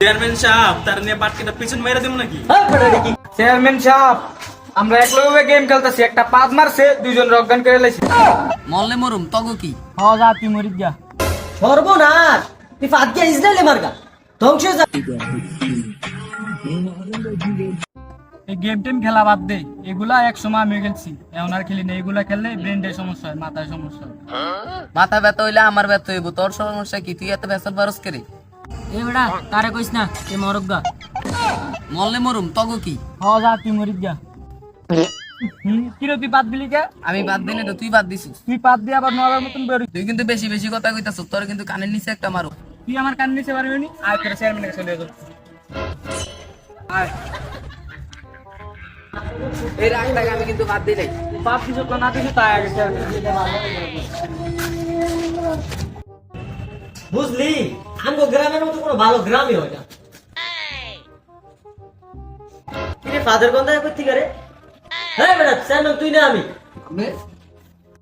Chairman সাহেব তার নিয়ে পাটকেটা পিছন মেরে দেব নাকি? চেয়ারম্যান সাহেব আমরা এক লগে গেম খেলতেছি, একটা পাঁচ মারছে, দুইজন রকগান করে লাইছি। মরলে মরুম তগো কি? হ যা তুই মরিস যা। সর্বনাশ, তুই ফাঁদ গিয়া ইসরায়েলে মার্গা ধ্বংস হয়ে যা। এই গেম টেম খেলা বাদ দে, এগুলা এক সময় আমি খেলছি, এখন আর খেলি না। এগুলা খেললে ব্রেনের সমস্যা হয়, মাথায় সমস্যা হয়। মাথা ব্যথা হইলে আমার ব্যথা হইব, তোর সমস্যা কি? তুই এত ব্যস্ত পারস করে? এ বেটা তারে কইস না, এ মরগা। মরলে মরুম তগো কি? হ যা তুই মরিস যা। কিরে তুই বাদ দিলি কে? আমি বাদ দিনে তো তুই বাদ দিছিস। তুই বাদ দিয়ে আবার নলার মতন বেরোই। তুই কিন্তু বেশি বেশি কথা কইতাছ, তোর কিন্তু কানের নিচে একটা মারো। তুই আমার কান নিচে পারবি নি? আয় তোর চেয়ারম্যানের কাছে চলে যাবো। আয় এই রাগটাকে আমি কিন্তু বাদ দিই নাই। বাপ কিছু না দিছি তাই আগে চেয়ারম্যান। বুঝলি, আমগো গ্রামের মতো কোনো ভালো গ্রামই হয় না। কিরে ফাদার গন্ধায় কই থেকে রে? হ্যাঁ বেটা চেয়ারম্যান তুই না আমি।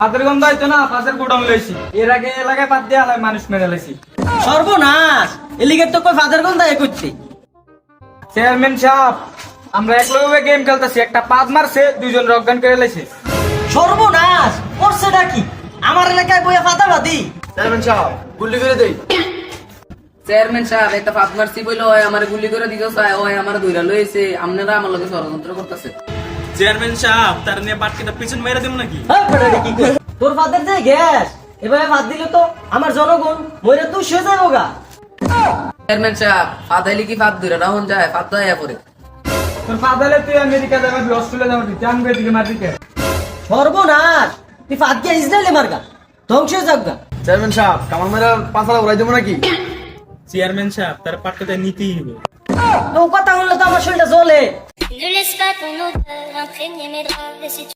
পাতের গন্ধ হইতো না, পাতের গোডাউন লইছি। এর আগে এলাকায় পাত দিয়ে আলাই মানুষ মেরে লাইছি। সর্বনাশ, এলিগের তো কই ফাদার গন্ধায় কইতে। চেয়ারম্যান সাহেব আমরা এক লগে গেম খেলতেছি, একটা পাত মারছে, দুইজন রকগান করে লাইছে। সর্বনাশ, করছেটা কি? আমার এলাকায় বইয়া ফাদাবাদি। চেয়ারম্যান সাহেব গুলি করে দেই। চেয়ারম্যান সাহেব একটা ফাঁদ মারছি বইলো হয় আমার গুলি করে দিতে চায়, ওই আমার দইরা লইছে, আপনারা আমার লগে ষড়যন্ত্র করতেছে। চেয়ারম্যান সাহেব তার নিয়ে পাটকেটা পিছন মেরে দেব নাকি? হ্যাঁ বেটা রে কি কই? তোর ফাদার যে গ্যাস, এভাবে ফাদ দিলে তো আমার জনগণ মইরা তুই শুয়ে যাবো গা। চেয়ারম্যান সাহেব ফাঁদ আইলে কি ফাঁদ দইরা রাহন যায়? ফাঁদ দয়া করে। তোর ফাদালে তুই আমেরিকা যাবি, অস্ট্রেলিয়া যাবি, জানবে দিকে মারবি কে? সর্বনাশ, তুই ফাদ গিয়া ইসরায়েলে মার্গা ধ্বংস হয়ে যাক গা। চেয়ারম্যান সাহেব কামাল মেরা পাঁচলা উড়াই দেবো নাকি? চেয়ারম্যান সাহেব তার পাটকেটা নিতেই হবে। ও কথা বললে তো আমার শরীরটা জ্বলে। Ne laisse pas ton odeur imprégner mes draps et si tu